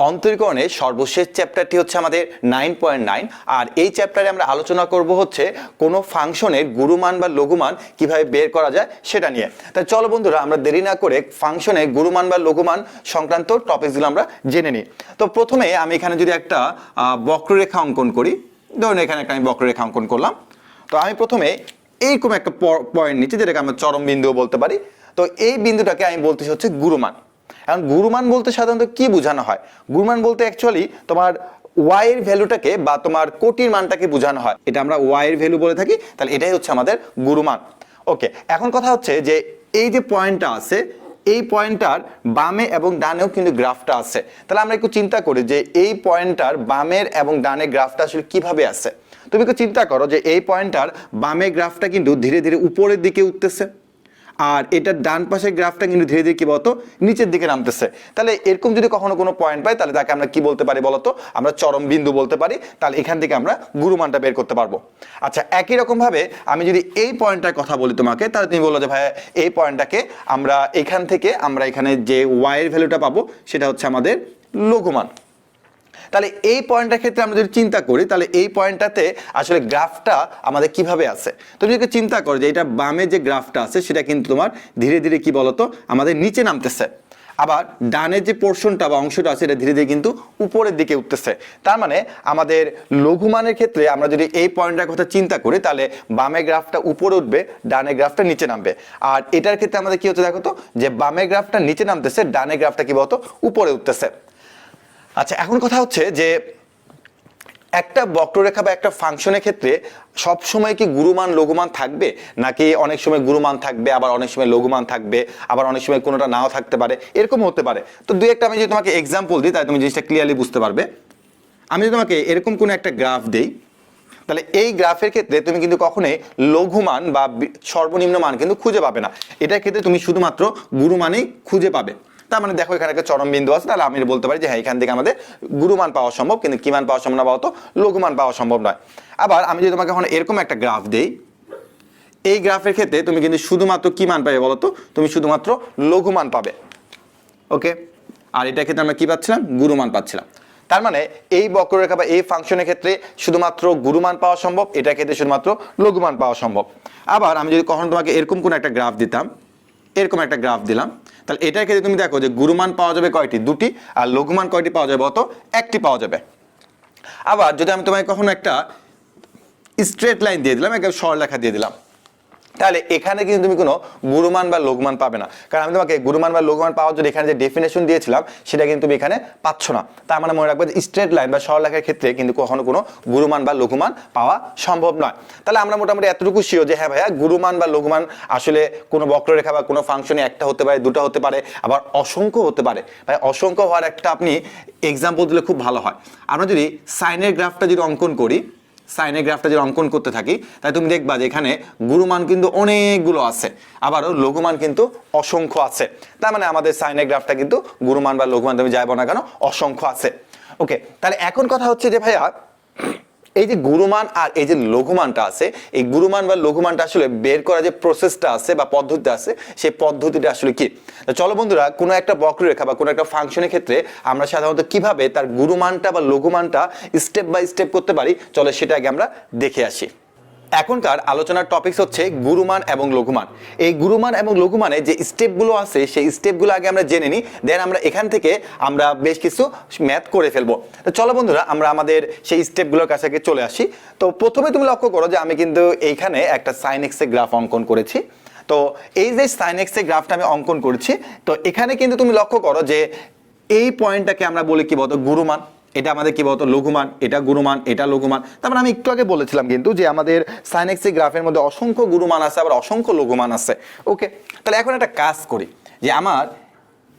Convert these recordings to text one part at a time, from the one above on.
অন্তরীকরণের সর্বশেষ চ্যাপ্টারটি হচ্ছে আমাদের 9.9 আর এই চ্যাপ্টারে আমরা আলোচনা করব হচ্ছে কোনো ফাংশনের গুরুমান বা লঘুমান কিভাবে বের করা যায় সেটা নিয়ে। তাই চলো বন্ধুরা আমরা দেরি না করে ফাংশনের গুরুমান বা লঘুমান সংক্রান্ত টপিকসগুলো আমরা জেনে নিই। তো প্রথমে আমি এখানে যদি একটা বক্ররেখা অঙ্কন করি, ধরুন এখানে একটা আমি বক্ররেখা অঙ্কন করলাম। তো আমি প্রথমে এইরকম একটা পয়েন্ট নিচ্ছি যেটাকে আমরা চরম বিন্দুও বলতে পারি। তো এই বিন্দুটাকে আমি বলতেছি হচ্ছে গুরুমান। এখন গুরুমান বলতে সাধারণত কি বোঝানো হয়? গুরুমান বলতে অ্যাকচুয়ালি তোমার ওয়াই এর ভ্যালুটাকে বা তোমার কোটির মানটাকে বোঝানো হয়, এটা আমরা ওয়াই এর ভ্যালু বলে থাকি, তাহলে এটাই হচ্ছে আমাদের গুরুমান। ওকে, এখন কথা হচ্ছে যে এই যে পয়েন্টটা আছে এই পয়েন্টটার বামে এবং ডানেও কিন্তু গ্রাফটা আছে। তাহলে আমরা একটু চিন্তা করি যে এই পয়েন্টটার বামের এবং ডানের গ্রাফটা আসলে কিভাবে আছে। তুমি একটু চিন্তা করো যে এই পয়েন্টটার বামের গ্রাফটা কিন্তু ধীরে ধীরে উপরের দিকে উঠতেছে, আর এটার ডান পাশের গ্রাফটা কিন্তু ধীরে ধীরে কি বলতো নিচের দিকে নামতেছে। তাহলে এরকম যদি কখনো কোনো পয়েন্ট পাই তাহলে তাকে আমরা কি বলতে পারি বলতো? আমরা চরম বিন্দু বলতে পারি। তাহলে এখান থেকে আমরা গুরুমানটা বের করতে পারবো। আচ্ছা, একই রকম ভাবে আমি যদি এই পয়েন্টটার কথা বলি তোমাকে, তাহলে তুমি বললো যে ভাইয়া এই পয়েন্টটাকে আমরা এখান থেকে আমরা এখানে যে ওয়াই এর ভ্যালুটা পাবো সেটা হচ্ছে আমাদের লঘুমান। তাহলে এই পয়েন্টটার ক্ষেত্রে আমরা যদি চিন্তা করি তাহলে এই পয়েন্টটাতে আসলে গ্রাফটা আমাদের কিভাবে আছে। তুমি যদি চিন্তা করো যে এটা বামে যে গ্রাফটা আছে সেটা কিন্তু তোমার ধীরে ধীরে কি বলতো আমাদের নিচে নামতেছে, আবার ডানের যে পোর্শনটা বা অংশটা আছে এটা ধীরে ধীরে কিন্তু উপরের দিকে উঠতেছে। তার মানে আমাদের লঘুমানের ক্ষেত্রে আমরা যদি এই পয়েন্টটার কথা চিন্তা করি তাহলে বামে গ্রাফটা উপরে উঠবে, ডানের গ্রাফটা নিচে নামবে। আর এটার ক্ষেত্রে আমাদের কি হচ্ছে দেখো তো, যে বামে গ্রাফটা নিচে নামতেছে, ডানের গ্রাফটা কি বলতো উপরে উঠতেছে। আচ্ছা, এখন কথা হচ্ছে যে একটা বক্ররেখা বা একটা ফাংশনের ক্ষেত্রে সব সময় কি গুরুমান লঘুমান থাকবে, নাকি অনেক সময় গুরুমান থাকবে আবার অনেক সময় লঘুমান থাকবে, আবার অনেক সময় কোনোটা নাও থাকতে পারে, এরকম হতে পারে। তো দুই একটা আমি যদি তোমাকে এক্সাম্পল দিই তাহলে তুমি জিনিসটা ক্লিয়ারলি বুঝতে পারবে। আমি যদি তোমাকে এরকম কোনো একটা গ্রাফ দেই তাহলে এই গ্রাফের ক্ষেত্রে তুমি কিন্তু কখনোই লঘুমান বা সর্বনিম্ন মান কিন্তু খুঁজে পাবে না। এটার ক্ষেত্রে তুমি শুধুমাত্র গুরুমানই খুঁজে পাবে। তার মানে দেখো এখানে একটা চরম বিন্দু আছে, তাহলে আমি বলতে পারি যে হ্যাঁ এখান থেকে আমাদের গুরুমান পাওয়া সম্ভব, কিন্তু কি মান পাওয়া সম্ভব না বলতো? লঘুমান পাওয়া সম্ভব নয়। আবার আমি যদি তোমাকে এখন এরকম একটা গ্রাফ দেই, এই গ্রাফের ক্ষেত্রে তুমি কিন্তু শুধুমাত্র কি মান পাবে বলতো? তুমি শুধুমাত্র লঘুমান পাবে। ওকে, আর এটার ক্ষেত্রে আমরা কি পাচ্ছিলাম? গুরুমান পাচ্ছিলাম। তার মানে এই বক্ররেখা বা এই ফাংশনের ক্ষেত্রে শুধুমাত্র গুরুমান পাওয়া সম্ভব, এটার ক্ষেত্রে শুধুমাত্র লঘুমান পাওয়া সম্ভব। আবার আমি যদি কখনো তোমাকে এরকম কোন একটা গ্রাফ দিতাম, এরকম একটা গ্রাফ দিলাম, তাহলে এটার ক্ষেত্রে তুমি দেখো যে গুরুমান পাওয়া যাবে কয়টি? দুটি, আর লঘুমান কয়টি পাওয়া যাবে? অত একটি পাওয়া যাবে। আবার যদি আমি তোমাকে কখনো একটা স্ট্রেট লাইন দিয়ে দিলাম, একটা সরলরেখা দিয়ে দিলাম, তাহলে এখানে কিন্তু তুমি কোনো গুরুমান বা লঘুমান পাবে না, কারণ আমি তোমাকে গুরুমান বা লঘুমান পাওয়ার জন্য এখানে যে ডেফিনেশন দিয়েছিলাম সেটা কিন্তু তুমি এখানে পাচ্ছ না। তার মানে মনে রাখবে যে স্ট্রেট লাইন বা সরলরেখার ক্ষেত্রে কিন্তু কখনো কোনো গুরুমান বা লঘুমান পাওয়া সম্ভব নয়। তাহলে আমরা মোটামুটি এতটুকু শিওর যে হ্যাঁ ভাইয়া গুরুমান বা লঘুমান আসলে কোনো বক্ররেখা বা কোনো ফাংশনে একটা হতে পারে, দুটো হতে পারে, আবার অসংখ্য হতে পারে। ভাই অসংখ্য হওয়ার একটা আপনি এক্সাম্পল দিলে খুব ভালো হয়। আমরা যদি সাইনের গ্রাফটা যদি অঙ্কন করি, সাইনের গ্রাফটা যদি অঙ্কন করতে থাকি তাই তুমি দেখবা যে এখানে গুরুমান কিন্তু অনেকগুলো আছে, আবারও লঘুমান কিন্তু অসংখ্য আছে। তার মানে আমাদের সাইনের গ্রাফটা কিন্তু গুরুমান বা লঘুমান তুমি যাইবো না কেন, অসংখ্য আছে। ওকে, তাহলে এখন কথা হচ্ছে যে ভাইয়া এই যে গুরুমান আর এই যে লঘুমানটা আছে, এই গুরুমান বা লঘুমানটা আসলে বের করার যে প্রসেসটা আছে বা পদ্ধতি আছে, সেই পদ্ধতিটা আসলে কি? চলো বন্ধুরা, কোনো একটা বক্ররেখা বা কোনো একটা ফাংশনের ক্ষেত্রে আমরা সাধারণত কিভাবে তার গুরুমানটা বা লঘুমানটা স্টেপ বাই স্টেপ করতে পারি, চলো সেটা আগে আমরা দেখে আসি। এখনকার আলোচনার টপিকস হচ্ছে গুরুমান এবং লঘুমান। এই গুরুমান এবং লঘুমানে যে স্টেপগুলো আছে সেই স্টেপগুলো আগে আমরা জেনে নিই, দেন আমরা এখান থেকে আমরা বেশ কিছু ম্যাথ করে ফেলবো। তো চলো বন্ধুরা আমরা আমাদের সেই স্টেপগুলোর কাছে চলে আসি। তো প্রথমে তুমি লক্ষ্য করো যে আমি কিন্তু এইখানে একটা সাইন এক্স এর গ্রাফ অঙ্কন করেছি। তো এই যে সাইন এক্স এর গ্রাফটা আমি অঙ্কন করেছি, তো এখানে কিন্তু তুমি লক্ষ্য করো যে এই পয়েন্টটাকে আমরা বলি কি বলতো? গুরুমান। এটা আমাদের কি বলতো? লঘুমান। এটা গুরুমান, এটা লঘুমান। তারপর আমি একটু আগে বলেছিলাম কিন্তু যে আমাদের সাইন এক্স এর গ্রাফের মধ্যে অসংখ্য গুরুমান আছে, আবার অসংখ্য লঘুমান আছে। ওকে, তাহলে এখন একটা কাজ করি যে আমার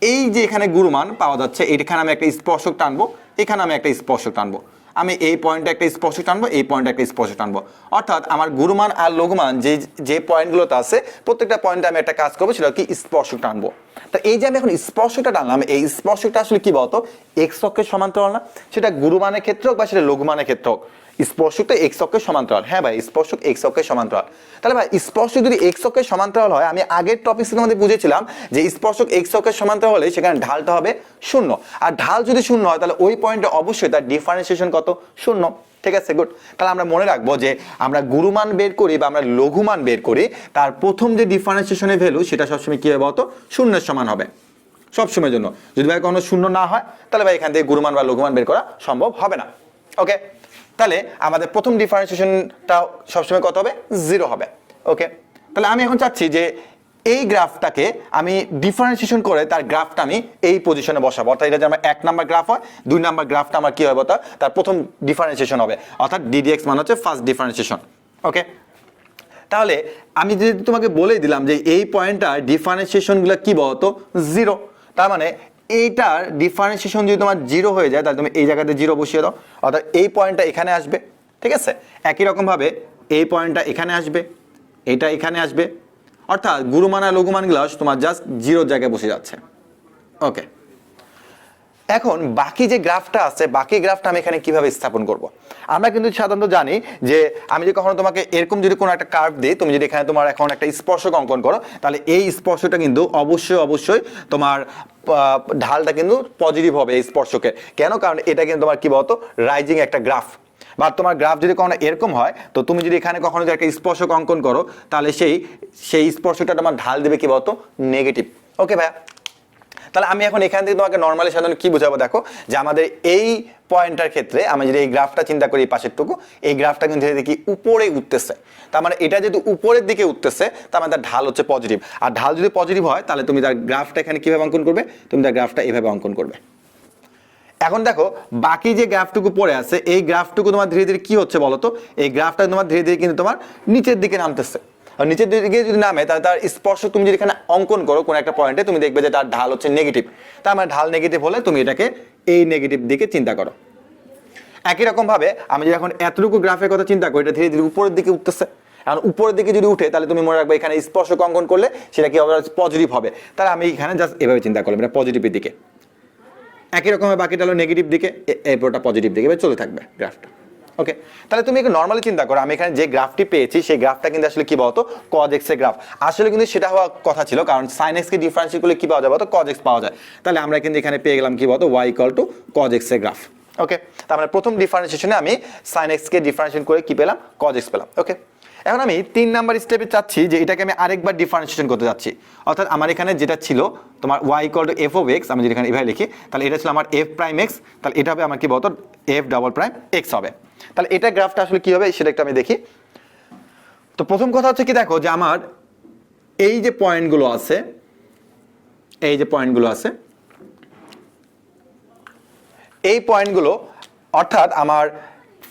এই যে এখানে গুরুমান পাওয়া যাচ্ছে, এখানে আমি একটা স্পর্শক টানবো, এখানে আমি একটা স্পর্শক টানবো, আমি এই পয়েন্টে একটা স্পর্শক টানবো, এই পয়েন্টে একটা স্পর্শক টানবো। অর্থাৎ আমার গুরুমান আর লঘুমান যে যে পয়েন্টগুলোতে আছে প্রত্যেকটা পয়েন্টে আমি একটা কাজ করবো, সেটা কি স্পর্শক টানবো। তো এই যে আমি এখন স্পর্শকটা টানলাম, এই স্পর্শকটা আসলে কি বলতো? এক্স অক্ষের সমান্তরাল না? সেটা গুরুমানের ক্ষেত্রে হোক বা সেটা লঘুমানের ক্ষেত্রে হোক, স্পর্শকটা এক্স অক্ষের সমান্তরাল। হ্যাঁ ভাই, স্পর্শক এক্স অক্ষের সমান্তরাল। তাহলে ভাই স্পর্শক যদি এক্স অক্ষের সমান্তরাল হয়, আমি আগের টপিকের মধ্যে বুঝেছিলাম যে স্পর্শক এক্স অক্ষের সমান্তরাল হলে সেখানে ঢালটা হবে 0, আর ঢাল যদি 0 হয় তাহলে ওই পয়েন্টে অবশ্যই তার ডিফারেন্সিয়েশন কত? 0। ঠিক আছে, গুড। তাহলে আমরা মনে রাখবো যে আমরা গুরুমান বের করি বা আমরা লঘুমান বের করি, তার প্রথম যে ডিফারেন্সিয়েশনের ভ্যালু সেটা সবসময় কি হবে বলতো? 0-এর সমান হবে সবসময়ের জন্য। যদি ভাই কোনো 0 না হয় তাহলে ভাই এখান থেকে গুরুমান বা লঘুমান বের করা সম্ভব হবে না। ওকে, তাহলে আমাদের প্রথম ডিফারেন্সিয়েশনটা সবসময় কত হবে? 0 হবে। ওকে, তাহলে আমি এখন চাচ্ছি যে এই গ্রাফটাকে আমি ডিফারেন্সিয়েশন করে তার গ্রাফটা আমি এই পজিশনে বসাবো। অর্থাৎ এটা যে আমার 1 নাম্বার গ্রাফ হয়, 2 নাম্বার গ্রাফটা আমার কি হবে? তার প্রথম ডিফারেন্সিয়েশন হবে, অর্থাৎ ডিডিএক্স মানে হচ্ছে ফার্স্ট ডিফারেন্সিয়েশন। ওকে, তাহলে আমি যদি তোমাকে বলেই দিলাম যে এই পয়েন্টটার ডিফারেন্সিয়েশনগুলো কি বলতো? 0। তার মানে এইটার ডিফারেন্সিয়েশন যদি তোমার 0 হয়ে যায় তাহলে তুমি এই জায়গাতে 0 বসিয়ে দাও, অর্থাৎ এই পয়েন্টটা এখানে আসবে। ঠিক আছে, একই রকম ভাবে এই পয়েন্টটা এখানে আসবে, এটা এখানে আসবে, অর্থাৎ গুরুমান আর লঘুমানগুলো তোমার জাস্ট 0 জায়গায় বসে যাচ্ছে। ওকে, এখন বাকি যে গ্রাফটা আছে, বাকি গ্রাফটা আমি এখানে কিভাবে স্থাপন করব? আমরা কিন্তু সাধারণত জানি যে আমি যদি কখনো তোমাকে এরকম যদি কোনো একটা কার্ভ দিই, তুমি যদি এখানে তোমার এখন একটা স্পর্শক অঙ্কন করো, তাহলে এই স্পর্শটা কিন্তু অবশ্যই তোমার ঢালটা কিন্তু পজিটিভ হবে এই স্পর্শকের। কেন? কারণ এটা কিন্তু তোমার কি বলতো? রাইজিং একটা গ্রাফ। বা তোমার গ্রাফ যদি কখনো এরকম হয়, তো তুমি যদি এখানে কখনো যদি একটা স্পর্শক অঙ্কন করো, তাহলে সেই স্পর্শকটা তোমার ঢাল দেবে কি বলতো? নেগেটিভ। ওকে ভাইয়া, তাহলে আমি এখন এখান থেকে তোমাকে নর্মালি সাধারণত কি বোঝাবো? দেখো যে আমাদের এই পয়েন্টটার ক্ষেত্রে আমি যদি এই গ্রাফটা চিন্তা করি, এই পাশেরটুকু, এই গ্রাফটা কিন্তু দেখি উপরে উঠতেছে। তার মানে এটা যেহেতু উপরের দিকে উঠতেছে, তার মানে তার ঢাল হচ্ছে পজিটিভ। আর ঢাল যদি পজিটিভ হয় তাহলে তুমি তার গ্রাফটা এখানে কিভাবে অঙ্কন করবে? তুমি তার গ্রাফটা এভাবে অঙ্কন করবে। এখন দেখো বাকি যে গ্রাফটুকু পড়ে আছে, এই গ্রাফটুকু তোমার ধীরে ধীরে কি হচ্ছে বলতো? এই গ্রাফটা তোমার ধীরে ধীরে কিন্তু তোমার নিচের দিকে নামতেছে। আর নিচের দিকে যদি নামে তাহলে তার স্পর্শ তুমি যদি এখানে অঙ্কন করো কোনো একটা পয়েন্টে, তুমি দেখবে যে তার ঢাল হচ্ছে নেগেটিভ। তার মানে ঢাল নেগেটিভ হলে তুমি এটাকে এই নেগেটিভ দিকে চিন্তা করো। একই রকম ভাবে আমি যদি এখন এতটুকু গ্রাফের কথা চিন্তা করি, এটা ধীরে ধীরে উপরের দিকে উঠতেছে। এখন উপরের দিকে যদি উঠে তাহলে তুমি মনে রাখবে এখানে স্পর্শক অঙ্কন করলে সেটা কি হবে? পজিটিভ হবে। তাহলে আমি এখানে জাস্ট এভাবে চিন্তা করলাম, এটা পজিটিভের দিকে। একই রকমের বাকিটা হলো নেগেটিভ দিকে, এরপরটা পজিটিভ দিকে চলে থাকবে গ্রাফটা। ওকে, তাহলে তুমি একটু নর্মালি চিন্তা করো, আমি এখানে যে গ্রাফটি পেয়েছি সেই গ্রাফটা কিন্তু আসলে কি বলতো? কজ এক্স এর গ্রাফ। আসলে কিন্তু সেটা হওয়ার কথা ছিল, কারণ সাইন এক্স কে ডিফারেন্সিয়েট করলে কি পাওয়া যাবে? তো কজ এক্স পাওয়া যায়। তাহলে আমরা কিন্তু এখানে পেয়ে গেলাম কি বলতো? Y equal to cos x এর গ্রাফ। ওকে, তার মানে প্রথম ডিফারেন্সিয়েশনে আমি সাইন এক্স কে ডিফারেন্সিয়েট করে কি পেলাম? কজ এক্স পেলাম। ওকে, এখন আমি 3 নাম্বার স্টেপে চাচ্ছি যে এটাকে আমি আরেকবার ডিফারেন্সিয়েশন করতে যাচ্ছি। অর্থাৎ আমার এখানে যেটা ছিল তোমার y equal to F of x, আমি যদি এখানে এভাবে লিখি তাহলে এটা ছিল আমার এফ প্রাইম এক্স, তাহলে এটা হবে আমার কি বলতো? এফ ডাবল প্রাইম এক্স হবে। তাহলে এটা গ্রাফটা আসলে কি হবে সেটা একটু আমি দেখি। তো প্রথম কথা হচ্ছে কি, দেখো যে আমার এই যে পয়েন্টগুলো আছে, এই যে পয়েন্টগুলো আছে, এই পয়েন্টগুলো অর্থাৎ আমার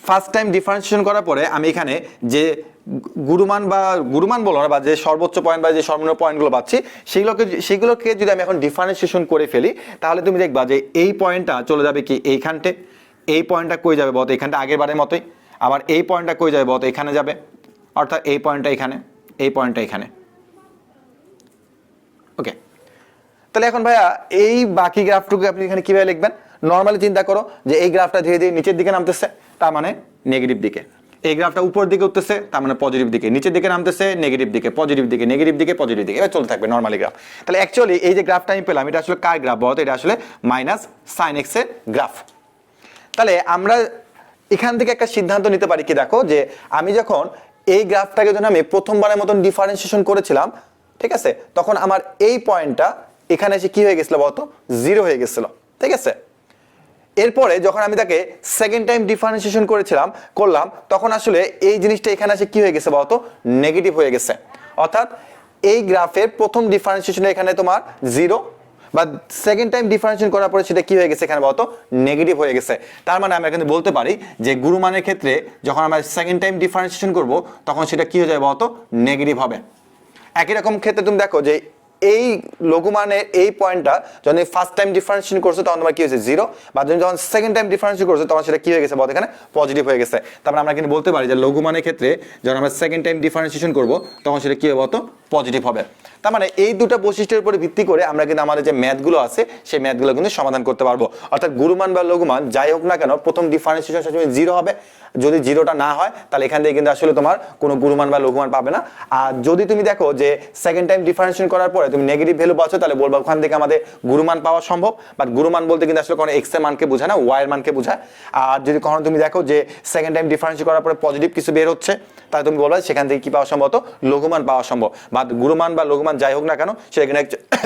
ফার্স্ট টাইম ডিফারেন্সিয়েশন করার পরে আমি এখানে যে গুরুমান বলো না, বা যে সর্বোচ্চ পয়েন্ট বা যে সর্বনিম্ন পয়েন্টগুলো পাচ্ছি সেগুলোকে যদি আমি এখন ডিফারেন্সিয়েশন করে ফেলি, তাহলে তুমি দেখবা যে এই পয়েন্টটা চলে যাবে কি এইখানটে, এই পয়েন্টটা কই যাবে বলতো? এখানটা আগের বারের মতোই। আবার এই পয়েন্টটা কই যাবে বলতো? এখানে যাবে, অর্থাৎ এই পয়েন্টটা এখানে, এই পয়েন্টটা এখানে। ওকে, তাহলে এখন ভাইয়া এই বাকি গ্রাফটুকু আপনি এখানে কিভাবে লিখবেন? নর্মালি চিন্তা করো যে এই গ্রাফটা ধীরে ধীরে নিচের দিকে নামতেছে, তার মানে নেগেটিভ দিকে। এই গ্রাফটা উপরের দিকে উঠতেছে, তার মানে পজিটিভ দিকে। নিচের দিকে নামতেছে, নেগেটিভ দিকে, পজিটিভ দিকে, নেগেটিভ দিকে, পজিটিভ দিকে, এবার চলতে থাকবে নর্মালি গ্রাফ। তাহলে অ্যাকচুয়ালি এই যে গ্রাফটা আমি পেলাম, এটা আসলে কার গ্রাফ বলতো? এটা আসলে মাইনাস সাইন এক্স এর গ্রাফ। তাহলে আমরা এখান থেকে একটা সিদ্ধান্ত নিতে পারি কি, দেখো যে আমি যখন এই গ্রাফটাকে যখন আমি প্রথমবারের মতন ডিফারেন্সিয়েশন করেছিলাম, ঠিক আছে, তখন আমার এই পয়েন্টটা এখানে এসে কি হয়ে গেছিল বলতো? 0 হয়ে গেছিল। ঠিক আছে, এরপরে যখন আমি তাকে সেকেন্ড টাইম ডিফারেন্সিয়েশন করলাম, তখন আসলে এই জিনিসটা এখানে এসে কি হয়ে গেছে বলতো? নেগেটিভ হয়ে গেছে। অর্থাৎ এই গ্রাফের প্রথম ডিফারেন্সিয়েশনে এখানে তোমার 0, বা সেকেন্ড টাইম ডিফারেন্সিয়েশন করার পরে সেটা কি হয়ে গেছে এখানে বলতো? নেগেটিভ হয়ে গেছে। তার মানে আমরা কিন্তু বলতে পারি যে গুরুমানের ক্ষেত্রে যখন আমরা সেকেন্ড টাইম ডিফারেন্সিয়েশন করব তখন সেটা কি হয়ে যাবে বলতো? নেগেটিভ হবে। একই রকম ক্ষেত্রে তুমি দেখো যে এই লঘুমানের এই পয়েন্টটা যখন ফার্স্ট টাইম ডিফারেন্সিয়েশন করছো তখন তোমার কি হয়েছে? 0, বা তুমি যখন সেকেন্ড টাইম ডিফারেন্সিয়েশন করছো তখন সেটা কি হয়ে গেছে বলতো? এখানে পজিটিভ হয়ে গেছে। তারপরে আমরা কিন্তু বলতে পারি যে লঘুমানের ক্ষেত্রে যখন আমরা সেকেন্ড টাইম ডিফারেন্সিয়েশন করব তখন সেটা কি হবে বলতো? পজিটিভ হবে। তার মানে এই দুটো বৈশিষ্ট্যের উপরে ভিত্তি করে আমরা কিন্তু আমাদের যে ম্যাথগুলো আছে সেই ম্যাথগুলো কিন্তু সমাধান করতে পারবো। অর্থাৎ গুরুমান বা লঘুমান যাই হোক না কেন প্রথম ডিফারেন্সিয়েশন সবসময় 0 হবে, যদি জিরোটা না হয় তাহলে এখান থেকে কিন্তু আসলে তোমার কোনো গুরুমান বা লঘুমান পাবে না। আর যদি তুমি দেখো যে সেকেন্ড টাইম ডিফারেন্সিয়েশন করার পরে তুমি নেগেটিভ ভ্যালু পাচ্ছ, তাহলে বলবো ওখান থেকে আমাদের গুরুমান পাওয়া সম্ভব। বাট গুরুমান বলতে কিন্তু আসলে কোনো এক্স এর মানকে বোঝায় না, ওয়াই এর মানকে বোঝায়। আর যদি কখনো তুমি দেখো যে সেকেন্ড টাইম ডিফারেন্সিয়েশন করার পরে পজিটিভ কিছু বের হচ্ছে, তাহলে তুমি বলবে সেখান থেকে কি পাওয়া সম্ভব, লঘুমান পাওয়া সম্ভব। বা গুরুমান বা লঘুমান যাই হোক না কেন, সেখানে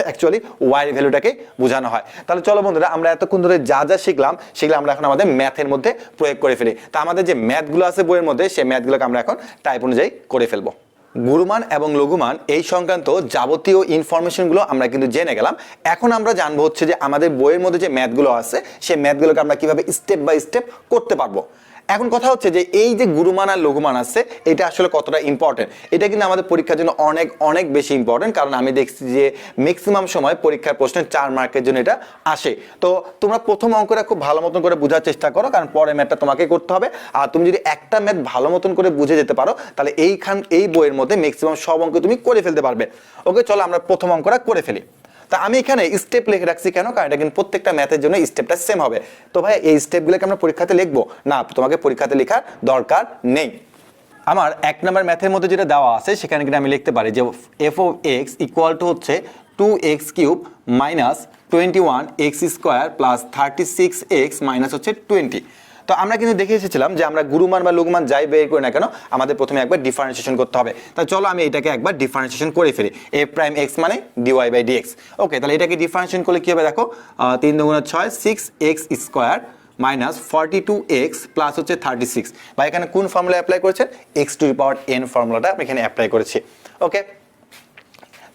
অ্যাকচুয়ালি ওয়াই এর ভ্যালুটাকে বোঝানো হয়। তাহলে চলো বন্ধুরা, আমরা এতক্ষণ ধরে যা যা শিখলাম সেগুলো আমরা এখন আমাদের ম্যাথের মধ্যে প্রয়োগ করে ফেলি। তা আমাদের যে ম্যাথগুলো আছে বইয়ের মধ্যে, সেই ম্যাথগুলোকে আমরা এখন টাইপ অনুযায়ী করে ফেলবো। গুরুমান এবং লঘুমান এই সংক্রান্ত যাবতীয় ইনফরমেশনগুলো আমরা কিন্তু জেনে গেলাম। এখন আমরা জানবো হচ্ছে যে আমাদের বইয়ের মধ্যে যে ম্যাথগুলো আছে সেই ম্যাথগুলোকে আমরা কিভাবে স্টেপ বাই স্টেপ করতে পারবো। এখন কথা হচ্ছে যে এই যে গুরুমান আর লঘুমান আছে, এটা আসলে কতটা ইম্পর্টেন্ট, এটা কিন্তু আমাদের পরীক্ষার জন্য অনেক অনেক বেশি ইম্পর্টেন্ট। কারণ আমি দেখছি যে ম্যাক্সিমাম সময় পরীক্ষার প্রশ্নে 4 মার্কের জন্য এটা আসে। তো তোমরা প্রথম অঙ্কটা খুব ভালো মতন করে বোঝার চেষ্টা করো, কারণ পরের ম্যাথটা তোমাকে করতে হবে। আর তুমি যদি একটা ম্যাথ ভালো মতন করে বুঝে যেতে পারো, তাহলে এই বইয়ের মধ্যে ম্যাক্সিমাম সব অঙ্ক তুমি করে ফেলতে পারবে। ওকে, চলো আমরা প্রথম অঙ্কটা করে ফেলি। তা আমি এখানে স্টেপ লিখে রাখছি কেন, কারণ এটা কিন্তু প্রত্যেকটা ম্যাথের জন্য স্টেপটা সেম হবে। তো ভাই এই স্টেপগুলোকে আমরা পরীক্ষাতে লিখবো না, তোমাকে পরীক্ষাতে লেখার দরকার নেই। আমার 1 নম্বর ম্যাথের মধ্যে যেটা দেওয়া আছে সেখানে কিন্তু আমি লিখতে পারি যে F of x equal to হচ্ছে 2x cube minus 21x square plus 36x minus হচ্ছে 20। তো আমরা কিন্তু দেখে এসেছিলাম যে আমরা গুরুমান বা লঘুমান যাই বের করি না কেন, আমাদের প্রথমে একবার ডিফারেন্সিয়েশন করতে হবে। তাই চলো আমি এটাকে একবার ডিফারেন্সিয়েশন করে ফেলি। এ প্রাইম এক্স মানে ডিওয়াই বাই ডিএক্স। ওকে, তাহলে এটাকে ডিফারেন্সিয়েশন করলে কি হবে দেখো, 3 দুগুণে 6, 6x square minus 42x plus হচ্ছে 36। বা এখানে কোন ফর্মুলা অ্যাপ্লাই করেছেন, x two the power n ফর্মুলাটা আমি এখানে অ্যাপ্লাই করেছি। ওকে,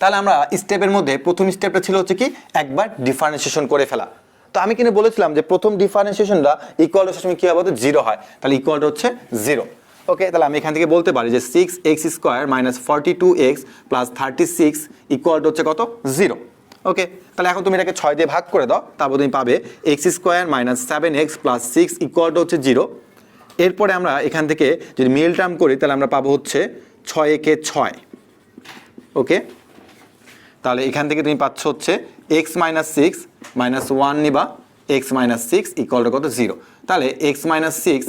তাহলে আমরা স্টেপের মধ্যে প্রথম স্টেপটা ছিল হচ্ছে কি, একবার ডিফারেন্সিয়েশন করে ফেলা। তো আমি কিন্তু বলেছিলাম যে প্রথম ডিফারেন্সিয়েশনটা ইকুয়াল টু সময় কি হবে, 0 হয়, তাহলে ইকুয়াল টু হচ্ছে 0। ওকে, তাহলে আমি এখান থেকে বলতে পারি যে 6x square minus 42x plus 36 equal to হচ্ছে কত, 0। ওকে, তাহলে এখন তুমি এটাকে 6 দিয়ে ভাগ করে দাও, তারপর তুমি পাবে x square minus 7x plus 6 equal to হচ্ছে 0। এরপরে আমরা এখান থেকে যদি মিল টার্ম করি তাহলে আমরা পাবো হচ্ছে 6 একে 6। ওকে, তাহলে এখান থেকে তুমি পাচ্ছ হচ্ছে x মাইনাস 6 মাইনাস 1 নিবা, x মাইনাস 6 ইকুয়াল টু কত, 0। তাহলে x মাইনাস 6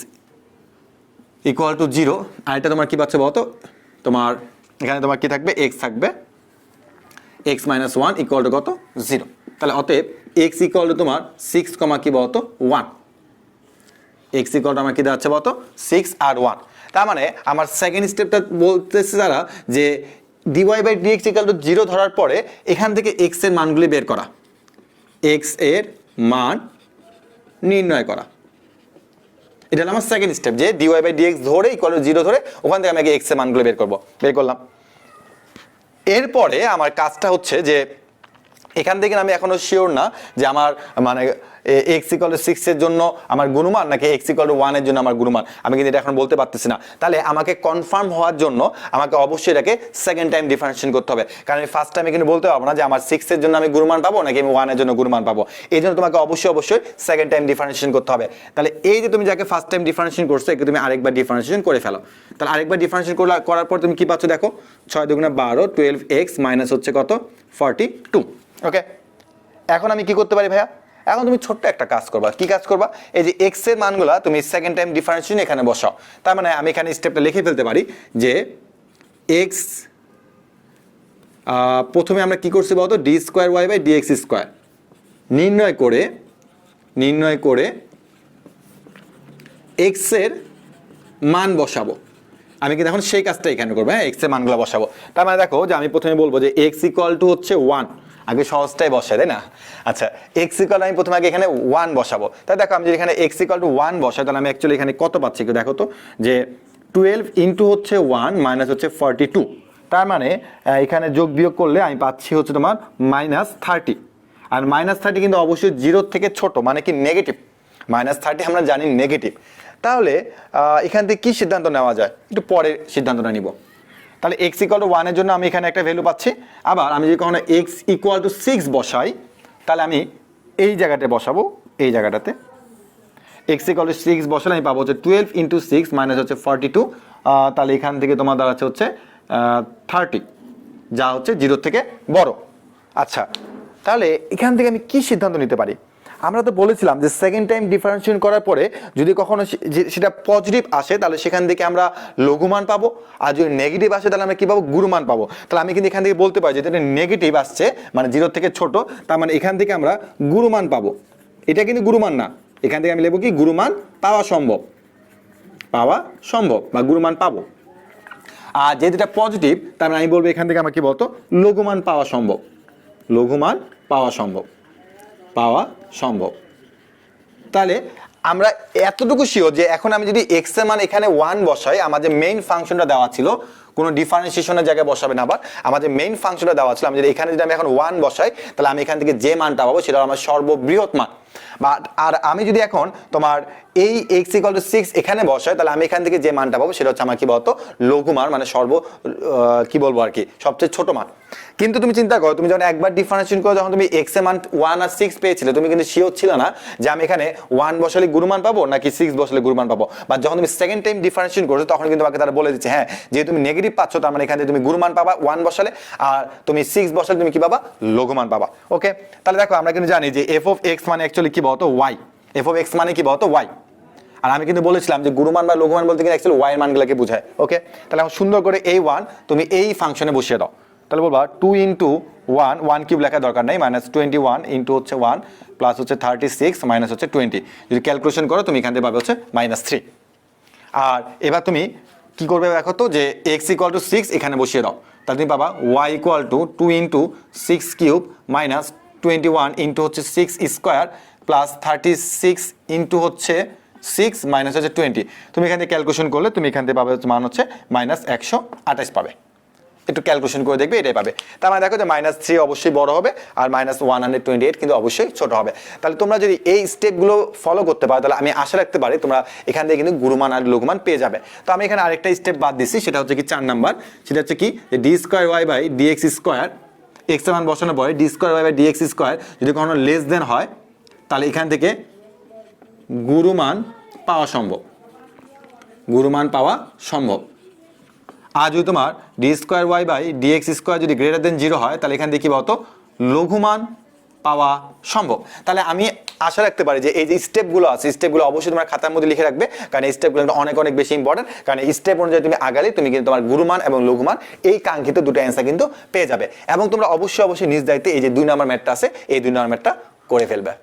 ইকুয়াল টু 0। আর এটা তোমার কি পাচ্ছ বলতো, তোমার এখানে তোমার কি থাকবে, x থাকবে, x মাইনাস 1 ইকুয়াল টু কত, 0। তাহলে অতএব x ইকুয়াল টু তোমার 6 কমা কি বলতো, 1। x ইকুয়াল টু আমার কি দাঁড়াচ্ছে বলতো, 6 আর 1। তার মানে আমার সেকেন্ড স্টেপটা বলতেছে তারা যে dy by dx equal to 0 ধরার পরে এখান থেকে x এর মানগুলি বের করা, x এর মান নির্ণয় করা। এটা হলো আমার সেকেন্ড স্টেপ, যে dy বাই dx ধরে ইকুয়াল টু 0 ধরে ওখান থেকে আমি x এর মানগুলো বের করলাম। এরপরে আমার কাজটা হচ্ছে যে এখান থেকে আমি এখনো শিওর না যে আমার মানে x ইকুয়াল টু 6 এর জন্য আমার গুণমান নাকি x ইকুয়াল টু 1 এর জন্য আমার গুণমান, আমি কিন্তু এটা এখন বলতে পারতেছি না। তাহলে আমাকে কনফার্ম হওয়ার জন্য আমাকে অবশ্যই এটাকে সেকেন্ড টাইম ডিফারেন্সিয়েশন করতে হবে, কারণ আমি ফার্স্ট টাইমে কিন্তু বলতে পারবো না যে আমার 6 এর জন্য আমি গুণমান পাবো নাকি আমি 1 এর জন্য গুণমান পাবো। এই জন্য তোমাকে অবশ্যই সেকেন্ড টাইম ডিফারেন্সিয়েশন করতে হবে। তাহলে এই যে তুমি যাকে ফার্স্ট টাইম ডিফারেন্সিয়েশন করছো একে তুমি আরেকবার ডিফারেন্সিয়েশন করে ফেলো। তাহলে আরেকবার ডিফারেন্সিয়েশন করার পর তুমি কি পাচ্ছ দেখো, 6 দুগুণে 12, 12x মাইনাস হচ্ছে কত, 42। ওকে, এখন আমি কি করতে পারি ভাইয়া, এখন তুমি ছোট্ট একটা কাজ করবা। কি কাজ করবা, এই যে x এর মানগুলা তুমি সেকেন্ড টাইম ডিফারেন্সিয়েশন এখানে বসাও। তার মানে আমি এখানে স্টেপটা লিখে ফেলতে পারি যে x প্রথমে আমরা কি করছি বলতো, d square y by dx square নির্ণয় করে x এর মান বসাবো। আমি কিন্তু এখন সেই কাজটা এখানে করবো, হ্যাঁ, x এর মানগুলো বসাবো। তার মানে দেখো যে আমি প্রথমে বলবো যে x ইকুয়াল টু হচ্ছে 1, আগে সহজটাই বসাই, তাই না? আচ্ছা, x ইকুয়াল আমি প্রথমে আগে এখানে 1 বসাবো। তাই দেখো আমি যদি এখানে x ইকুয়াল টু 1 বসাই তাহলে আমি অ্যাকচুয়ালি এখানে কত পাচ্ছি একটু দেখো তো, যে 12 ইন্টু হচ্ছে 1 মাইনাস হচ্ছে 42। তার মানে এখানে যোগ বিয়োগ করলে আমি পাচ্ছি হচ্ছে তোমার মাইনাস 30। আর মাইনাস 30 কিন্তু অবশ্যই 0 থেকে ছোট, মানে কি নেগেটিভ। মাইনাস 30 আমরা জানি নেগেটিভ। তাহলে এখান থেকে কি সিদ্ধান্ত নেওয়া যায়, একটু পরে সিদ্ধান্তটা নিব। তাহলে x ইকুয়াল টু 1 এর জন্য আমি এখানে একটা ভ্যালু পাচ্ছি। আবার আমি যদি কখনো x ইকুয়াল টু 6 বসাই তাহলে আমি এই জায়গাটায় বসাবো, এই জায়গাটাতে x ইকুয়াল টু 6 বসালে আমি পাবো হচ্ছে 12 ইন্টু 6 মাইনাস হচ্ছে 42। তাহলে এখান থেকে তোমার দাঁড়াচ্ছে হচ্ছে 30, যা হচ্ছে 0 থেকে বড়। আচ্ছা, তাহলে এখান থেকে আমি কি সিদ্ধান্ত নিতে পারি, আমরা তো বলেছিলাম যে সেকেন্ড টাইম ডিফারেন্সিয়েশন করার পরে যদি কখনো সেটা পজিটিভ আসে তাহলে সেখান থেকে আমরা লঘুমান পাবো, আর যদি নেগেটিভ আসে তাহলে আমরা কি পাবো, গুরুমান পাবো। তাহলে আমি কিন্তু এখান থেকে বলতে পারি যে এটা নেগেটিভ আসছে মানে 0 থেকে ছোট, তার মানে এখান থেকে আমরা গুরুমান পাবো। এটা কিন্তু গুরুমান না, এখান থেকে আমি লিখবো কি গুরুমান পাওয়া সম্ভব, পাওয়া সম্ভব বা গুরুমান পাবো। আর যেহেতু এটা পজিটিভ তার মানে আমি বলবো এখান থেকে আমার কি বলতো লঘুমান পাওয়া সম্ভব, লঘুমান পাওয়া সম্ভব, পাওয়া সম্ভব। তাহলে আমরা এতটুকু শিওর যে এখন আমি যদি এক্স এর মান এখানে 1 বসাই, আমাদের মেইন ফাংশনটা দেওয়া ছিল, কোনো ডিফারেন্সিয়েশনের জায়গায় বসাবে না, আবার আমাদের মেইন ফাংশনটা দেওয়া ছিল, আমি যদি এখানে যদি আমি এখন 1 বসাই তাহলে আমি এখান থেকে যে মানটা পাবো সেটা আমার সর্ববৃহৎ মান। বা আর আমি যদি এখন তোমার এই x = 6 এখানে বসাই তাহলে আমি এখান থেকে যে মানটা পাবো সেটা হচ্ছে আমার কি বলতো লঘু মান, মানে কি বলবো আর কি সবচেয়ে ছোট মান। কিন্তু তুমি চিন্তা করো, তুমি যখন একবার ডিফারেন্সিয়েশন করো, যখন তুমি x এর মান 1 আর 6 পেয়েছিলে, তুমি কিন্তু শিওর ছিল না যে আমি এখানে 1 বসালে গুরুমান পাবো নাকি 6 বসালে গুরুমান পাবো। বা যখন তুমি সেকেন্ড টাইম ডিফারেন্সিয়েশন করছো তখন কিন্তু তোমাকে তারা বলে দিচ্ছে হ্যাঁ যে তুমি নেগেটিভ পাচ্ছ, তার মানে এখানে তুমি গুরুমান পাবা 1 বসালে, আর তুমি 6 বসালে তুমি কি পাবা, লঘুমান পাবা। ওকে, তাহলে দেখো আমরা কিন্তু জানি যে f of x মানে অ্যাকচুয়ালি কি বলতো y, f of x মানে কি বলতো y। আর আমি কিন্তু বলেছিলাম যে গুরুমান বা লঘুমান বলতে গেলে অ্যাকচুয়ালি y এর মানগুলোকে বোঝায়। ওকে, তাহলে এখন সুন্দর করে এই 1 তুমি এই ফাংশনে বসিয়ে দাও। তাহলে বলবা 2 * 1, 1 কিউব লেখার দরকার নেই, -21 ইন্টু হচ্ছে 1 প্লাস হচ্ছে 36 মাইনাস হচ্ছে 20। যদি ক্যালকুলেশন করো তুমি এখান থেকে পাবে হচ্ছে -3। আর এবার তুমি কি করবে দেখো তো যে x = 6 এখানে বসিয়ে দাও, তাহলে তুমি পাবা y = 2 * 6 কিউব মাইনাস 21 ইন্টু হচ্ছে 6 স্কোয়ার প্লাস 36 ইন্টু হচ্ছে 6 মাইনাস হচ্ছে 20। তুমি এখান থেকে ক্যালকুলেশন করলে তুমি এখান থেকে পাবে মান হচ্ছে -128 পাবে। একটু ক্যালকুলেশন করে দেখবে এটাই পাবে। তার মানে দেখো যে -3 অবশ্যই বড় হবে আর -128 কিন্তু অবশ্যই ছোট হবে। তাহলে তোমরা যদি এই স্টেপগুলো ফলো করতে পারো তাহলে আমি আশা রাখতে পারি তোমরা এখান থেকে কিন্তু গুরুমান আর লঘুমান পেয়ে যাবে। তো আমি এখানে আরেকটা স্টেপ বাদ দিচ্ছি, সেটা হচ্ছে কি 4 নাম্বার, সেটা হচ্ছে কি যে d²y/dx², x এর মান বসানোর পরে d²y/dx² যদি কখনো লেস দেন হয় তাহলে এখান থেকে গুরুমান পাওয়া সম্ভব, গুরুমান পাওয়া সম্ভব। আর যদি তোমার d²y/dx² যদি গ্রেটার দেন 0 হয় তাহলে এখান থেকে কি বলতো লঘুমান পাওয়া সম্ভব। তাহলে আমি আশা রাখতে পারি যে এই যে স্টেপগুলো আছে স্টেপগুলো অবশ্যই তোমার খাতার মধ্যে লিখে রাখবে, কারণ এই স্টেপগুলো অনেক অনেক বেশি ইম্পর্টেন্ট। কারণ এই স্টেপ অনুযায়ী তুমি আগালে তুমি কিন্তু তোমার গুরুমান এবং লঘুমান এই কাঙ্ক্ষিত দুটো অ্যান্সার কিন্তু পেয়ে যাবে। এবং তোমরা অবশ্যই নিজ দায়িত্বে এই যে 2 নম্বর ম্যাথটা আছে এই 2 নম্বর ম্যাথটা করে ফেলবে।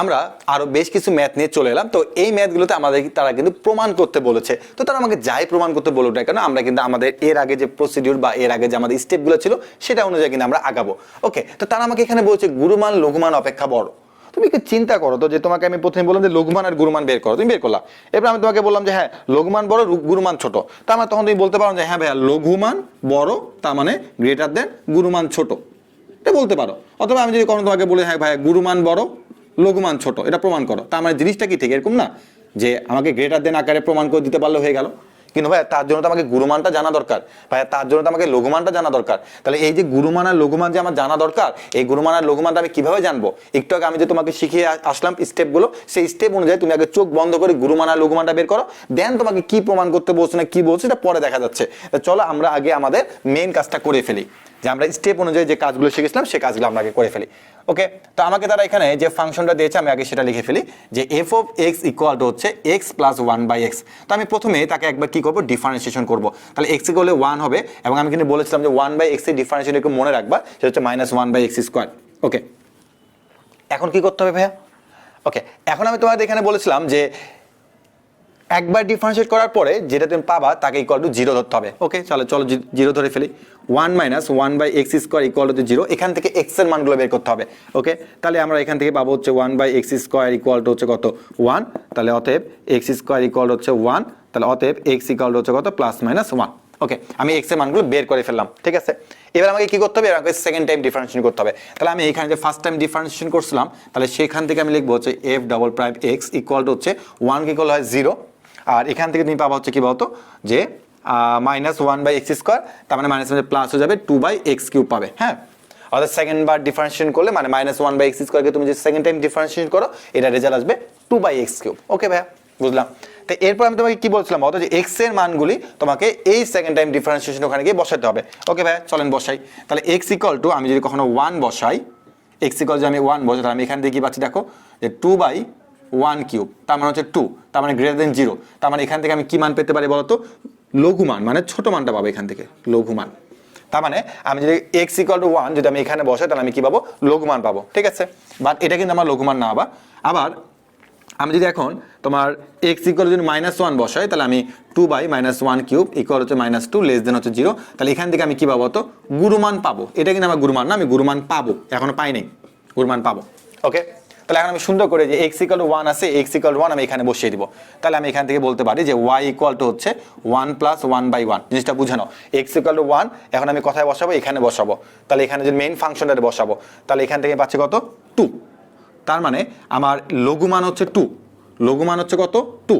আমরা আরো বেশ কিছু ম্যাথ নিয়ে চলে এলাম। তো এই ম্যাথগুলোতে আমাদের তারা কিন্তু প্রমাণ করতে বলেছে, তো তারা আমাকে যাই প্রমাণ করতে বলুক না কেন আমরা কিন্তু আমাদের এর আগে যে প্রসিডিউর বা এর আগে যে আমাদের স্টেপগুলো ছিল সেটা অনুযায়ী কিন্তু আমরা আগাবো। ওকে, তো তারা আমাকে এখানে বলছে গুরুমান লঘুমান অপেক্ষা বড়। তুমি একটু চিন্তা করো তো যে তোমাকে আমি প্রথমে বললাম যে লঘুমান আর গুরুমান বের করো, তুমি বের করলা। এরপর আমি তোমাকে বললাম যে হ্যাঁ লঘুমান বড় গুরুমান ছোট, তার মানে তখন তুমি বলতে পারো যে হ্যাঁ ভাইয়া লঘুমান বড় তার মানে গ্রেটার দেন গুরুমান ছোট, এটা বলতে পারো। অথবা আমি যদি কখনো তোমাকে বলি হ্যাঁ ভাইয়া গুরুমান বড় লঘুমান ছোট, এটা প্রমাণ করো, তার মানে জিনিসটা কি ঠিক এরকম না যে আমাকে গ্রেটার দেন আকারে প্রমাণ করে দিতে পারলে হয়ে গেল। কিন্তু ভাইয়া তার জন্য তো আমাকে গুরুমানটা জানা দরকার, ভাইয়া তার জন্য তো আমাকে লঘুমানটা জানা দরকার। তাহলে এই যে গুরুমান আর লঘুমান যে আমার জানা দরকার, এই গুরুমান আর লঘুমানটা আমি কিভাবে জানবো? একটু আগে আমি যে তোমাকে শিখিয়ে আসলাম স্টেপগুলো, সেই স্টেপ অনুযায়ী তুমি আগে চোখ বন্ধ করে গুরুমান আর লঘুমানটা বের করো, দেন তোমাকে কি প্রমাণ করতে বলছে না কি বলছে এটা পরে দেখা যাচ্ছে। চলো আমরা আগে আমাদের মেইন কাজটা করে ফেলি, যে আমরা স্টেপ অনুযায়ী যে কাজগুলো শিখেছিলাম সেই কাজগুলো আমরা আগে করে ফেলি। ওকে, তো আমাকে তারা এখানে যে ফাংশনটা দিয়েছে আমি আগে সেটা লিখে ফেলি যে f of x = হচ্ছে x + 1/x। তো আমি প্রথমে তাকে একবার কি করব ডিফারেন্সিয়েশন করব, তাহলে x = 1 হবে এবং আমি কিন্তু বলেছিলাম যে 1/x এর ডিফারেন্সিয়েশন একটু মনে রাখবা, সেটা হচ্ছে -1/x²। ওকে, এখন কি করতে হবে ভাইয়া? ওকে, এখন আমি তোমাদের এখানে বলেছিলাম যে একবার ডিফারেন্সিয়েট করার পরে যেটা তুমি পাবা তাকে = 0 ধরতে হবে। ওকে, চলো 0 ধরে ফেলি। 1 - 1/x² = 0, এখান থেকে x এর মানগুলো বের করতে হবে। ওকে, তাহলে আমরা এখান থেকে পাবো হচ্ছে 1/x² হচ্ছে কত 1, তাহলে অতএব x² হচ্ছে 1, তাহলে অতএব x হচ্ছে কত +-1। ওকে, আমি x এর মানগুলো বের করে ফেললাম, ঠিক আছে। এবার আমাকে কি করতে হবে? আমাকে সেকেন্ড টাইম ডিফারেন্সিয়েশন করতে হবে। তাহলে আমি এখানে যে ফার্স্ট টাইম ডিফারেন্সিয়েশন করছিলাম তাহলে সেখান থেকে আমি লিখবো হচ্ছে f'(x) হচ্ছে 1 কে হয় 0, আর এখান থেকে তুমি পাবা হচ্ছে কি বলতো যে -1/x², তার মানে মাইনাস প্লাস হয়ে যাবে 2/x³ পাবে। হ্যাঁ, অর্থাৎ সেকেন্ড বার ডিফারেন্সিয়েশন করলে মানে -1/x² কে তুমি যে সেকেন্ড টাইম ডিফারেন্সিয়েশন করো এটা রেজাল্ট আসবে 2/x³। ওকে ভাইয়া, বুঝলাম। তো এরপর আমি তোমাকে কি বলছিলাম বলতো যে x এর মানগুলি তোমাকে এই সেকেন্ড টাইম ডিফারেন্সিয়েশন ওখানে গিয়ে বসাতে হবে। ওকে ভাইয়া, চলেন বসাই। তাহলে x = আমি যদি কখনো 1 বসাই, এক্স ইকুয়াল যে আমি 1 বসে, তাহলে আমি এখান থেকে কি পাচ্ছি দেখো যে 2/1³ তার মানে হচ্ছে 2, তার মানে গ্রেটার দেন 0, তার মানে এখান থেকে আমি কি মান পেতে পারি বলতো, লঘু মান মানে ছোট মানটা পাবো এখান থেকে, লঘু মান। তার মানে আমি যদি x = 1 যদি আমি এখানে বসাই তাহলে আমি কি পাবো, লঘু মান পাবো, ঠিক আছে। বাট এটা কিন্তু আমার লঘু মান না। আবার আমি যদি এখন তোমার x = যদি -1 বসাই তাহলে আমি 2/-1³ ইকুয়াল হচ্ছে -2 লেস দেন হচ্ছে 0, তাহলে এখান থেকে আমি কি পাবো তো, গুরুমান পাবো। এটা কিন্তু আমার গুরুমান না, আমি গুরুমান পাবো, এখনো পাই নাই, গুরুমান পাবো। ওকে, তাহলে এখন আমি সুন্দর করে যে x = 1 আছে, x = 1 আমি এখানে বসিয়ে দিব। তাহলে আমি এখান থেকে বলতে পারি যে y = হচ্ছে 1 + 1/1। জিনিসটা বুঝে নাও, x = 1 এখন আমি কোথায় বসাবো, এখানে বসাবো। তাহলে এখানে যে মেইন ফাংশনটাতে বসাবো, তাহলে এখান থেকে পাচ্ছি কত, 2। তার মানে আমার লঘু মান হচ্ছে 2, লঘু মান হচ্ছে কত, 2।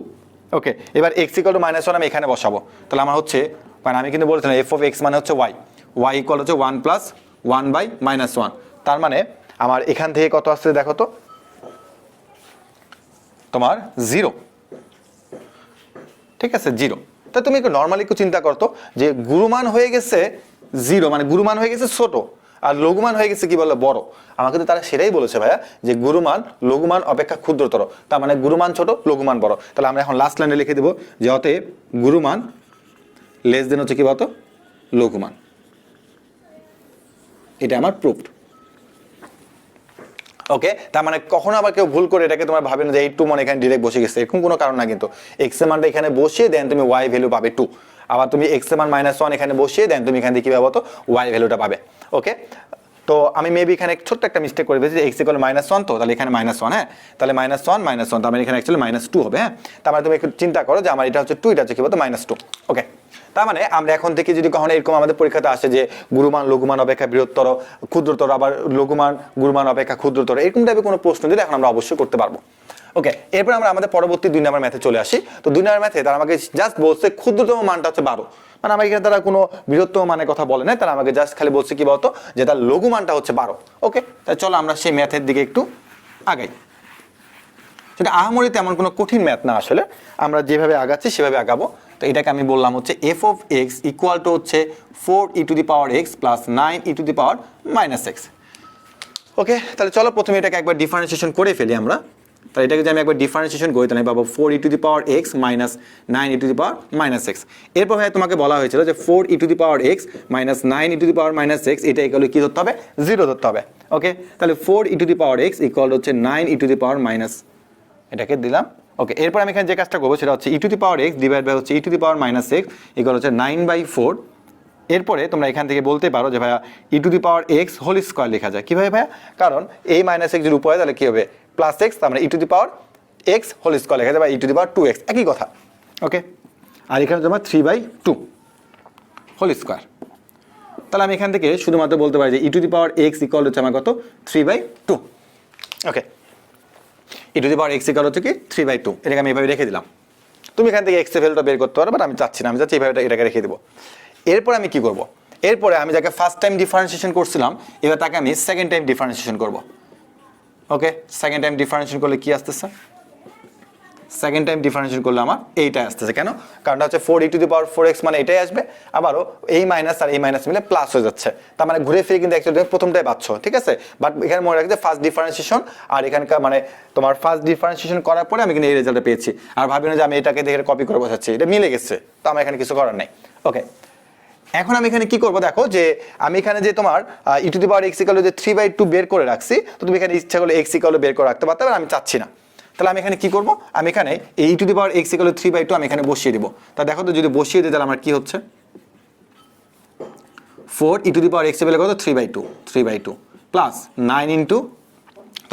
ওকে, এবার x = -1 আমি এখানে বসাবো, তাহলে আমার হচ্ছে, মানে আমি কিন্তু বলছিলাম f(x) মানে হচ্ছে y, y = হচ্ছে 1 + 1/-1। তার মানে আমার এখান থেকে কত আসছে দেখো তো, তোমার 0, ঠিক আছে, 0। তা তুমি একটু নর্মালি একটু চিন্তা করতো যে গুরুমান হয়ে গেছে 0, মানে গুরুমান হয়ে গেছে ছোট, আর লঘুমান হয়ে গেছে কি বলে, বড়। আমাকে তো তারা সেটাই বলেছে ভাইয়া যে গুরুমান লঘুমান অপেক্ষা ক্ষুদ্রতর, তার মানে গুরুমান ছোট, লঘুমান বড়। তাহলে আমরা এখন লাস্ট লাইনে লিখে দেবো যে অতএব গুরুমান লেস দেন হচ্ছে কি বলতো, লঘুমান। এটা আমার প্রুফড। ওকে, তার মানে কখনো আবার কেউ ভুল করে এটাকে তোমার ভাবে না যে এই 2 মান এখানে ডিরেক্ট বসে গেছে, এরকম কোনো কারণ না। কিন্তু এক্স এর মানটা এখানে বসিয়ে দেন তুমি y ভ্যালু পাবে 2, আবার তুমি এক্স এর মান -1 এখানে বসিয়ে দেন তুমি এখান থেকে কি পাবো তো, y ভ্যালুটা পাবে। ওকে, তো আমি মেবি এখানে ছোট্ট একটা মিস্টেক করে ফেলেছি, x = -1, তো তাহলে এখানে -1, হ্যাঁ, তাহলে -1 তার মানে এখানে অ্যাকচুয়ালি -2 হবে। হ্যাঁ, তার মানে তুমি একটু চিন্তা করো যে আমার এটা হচ্ছে 2, এটা হচ্ছে কি বলতো -2। ওকে, তার মানে আমরা এখন থেকে যদি কখনো এরকম আমাদের পরীক্ষাতে আসে যে গুরুমান লঘুমান অপেক্ষা বৃহত্তর ক্ষুদ্রতর, আবার লঘুমান গুরুমান অপেক্ষা ক্ষুদ্রতর, এরকম টাইপের কোনো প্রশ্ন দিলে এখন আমরা অবশ্যই করতে পারবো। ওকে, এরপর আমরা আমাদের পরবর্তী 2 নম্বর ম্যাথে চলে আসি। তো 2 নম্বর ম্যাথে তারা আমাকে জাস্ট বলছে ক্ষুদ্রতম মানটা হচ্ছে 12, মানে আমাকে এখানে তারা কোনো বৃহত্তম মানের কথা বলে না, তারা আমাকে জাস্ট খালি বলছে কি বলতো যে তার লঘু মানটা হচ্ছে 12। ওকে, তাই চলো আমরা সেই ম্যাথের দিকে একটু আগাই। সেটা আহামরি তেমন কোনো কঠিন ম্যাথ না, আসলে আমরা যেভাবে আগাচ্ছি সেভাবে আগাবো। তো এটাকে আমি বললাম হচ্ছে f(x) = হচ্ছে 4e⁻x + 9e⁻−x। ওকে, তাহলে চলো প্রথমে এটাকে একবার ডিফারেন্সিয়েশন করে ফেলি আমরা। তাহলে এটাকে যদি আমি একবার ডিফারেন্সিয়েশন করি তাহলে আমি পাবো 4e⁻x - 9e⁻−x। এরপর ভাই তোমাকে বলা হয়েছিল যে 4e⁻x - 9e⁻−x এটা ইকুয়াল কি ধরতে হবে, 0 ধরতে হবে। ওকে, তাহলে 4e⁻x = হচ্ছে 9e⁻−, এটাকে দিলাম। ওকে, এরপর আমি এখানে যে কাজটা করবো সেটা হচ্ছে e⁻x ডিভাইড বাই হচ্ছে e⁻−x ইকুয়াল হচ্ছে 9/4। এরপরে তোমরা এখান থেকে বলতে পারো যে ভাইয়া e⁻x হোল স্কয়ার লেখা যায় কিভাবে ভাইয়া, কারণ এই -x এর উপরে তাহলে কি হবে +x, তার মানে e⁻x হোল স্কয়ার লেখা যায় বা e⁻2x, একই কথা। ওকে, আর এখানে তোমার 3/2 হোল স্কয়ার। তাহলে আমি এখান থেকে শুধুমাত্র বলতে পারি যে e⁻x ইকুয়াল হচ্ছে আমার কত, 3/2। ওকে, e⁻x ইকুয়াল হচ্ছে কি 3/2, এটাকে আমি এভাবে রেখে দিলাম। তুমি এখান থেকে x এর ভ্যালুটা বের করতে পারো, বাট আমি চাচ্ছি না, আমি চাচ্ছি এইভাবে এটাকে রেখে দেবো। এরপরে আমি কি করব, এরপরে আমি যাকে ফার্স্ট টাইম ডিফারেন্সিয়েশন করছিলাম এবার তাকে আমি সেকেন্ড টাইম ডিফারেন্সিয়েশন করব। ওকে, সেকেন্ড টাইম ডিফারেন্সিয়েশন করলে কি আসতেছে, সেকেন্ড টাইম ডিফারেন্সিয়েশন করলে আমার এইটাই আসতেছে। কেন, কারণটা হচ্ছে 4e⁻4x মানে এটাই আসবে, আবারও এই মাইনাস আর এই মাইনাস মিলে প্লাস হয়ে যাচ্ছে, তার মানে ঘুরে ফিরে কিন্তু অ্যাকচুয়ালি প্রথমটাই পাচ্ছ, ঠিক আছে। বাট এখানে মনে রাখতে ফার্স্ট ডিফারেন্সিয়েশন আর এখানকার মানে তোমার ফার্স্ট ডিফারেন্সিয়েশন করার পরে আমি কিন্তু এই রেজাল্টটা পেয়েছি, আর ভাবি না যে আমি এটাকে দেখে কপি করে বসাচ্ছি, এটা মিলে গেছে, তো আমার এখানে কিছু করার নেই। ওকে, এখন আমি এখানে কি করবো দেখো, যে আমি এখানে যে তোমার e⁻x = যে 3/2 বের করে রাখছি, তো তুমি এখানে ইচ্ছা করলে x = বের করে রাখতে পারতে, আমি চাচ্ছি না। তাহলে আমি এখানে কি করব, আমি এখানে এই e⁻x = 3/2 আমি এখানে বসিয়ে দিব। তা দেখো তো যদি বসিয়ে দিই তাহলে আমার কি হচ্ছে, 4e⁻x এর কত 3/2 প্লাস 9 ইন্টু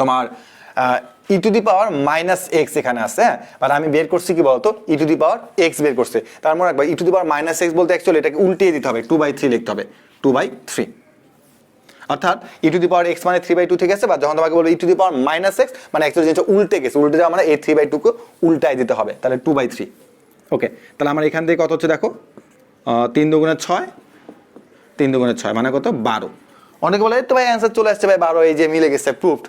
তোমার e⁻−x এখানে আছে, হ্যাঁ, বাট আমি বের করছি কি বলতো e⁻x বের করছে, তার মানে রাখবা e⁻−x বলতে অ্যাকচুয়ালি এটাকে উল্টিয়ে দিতে হবে, 2/3 লিখতে হবে, 2/3, অর্থাৎ e⁻x মানে 3/2 ঠিক আছে, বা যখন তোমাকে বলবো e⁻−x মানে অ্যাকচুয়ালি জিনিসটা উল্টে গেছে, উল্টে যাওয়া মানে এই 3/2 কে উল্টাই দিতে হবে, তাহলে 2/3। ওকে, তাহলে আমার এখান থেকে কত হচ্ছে দেখো, 3 × 6, 3 × 6 মানে কত 12। অনেকে বলে তো ভাই অ্যান্সার চলে আসছে ভাই 12, এই যে মিলে গেছে, প্রুফড।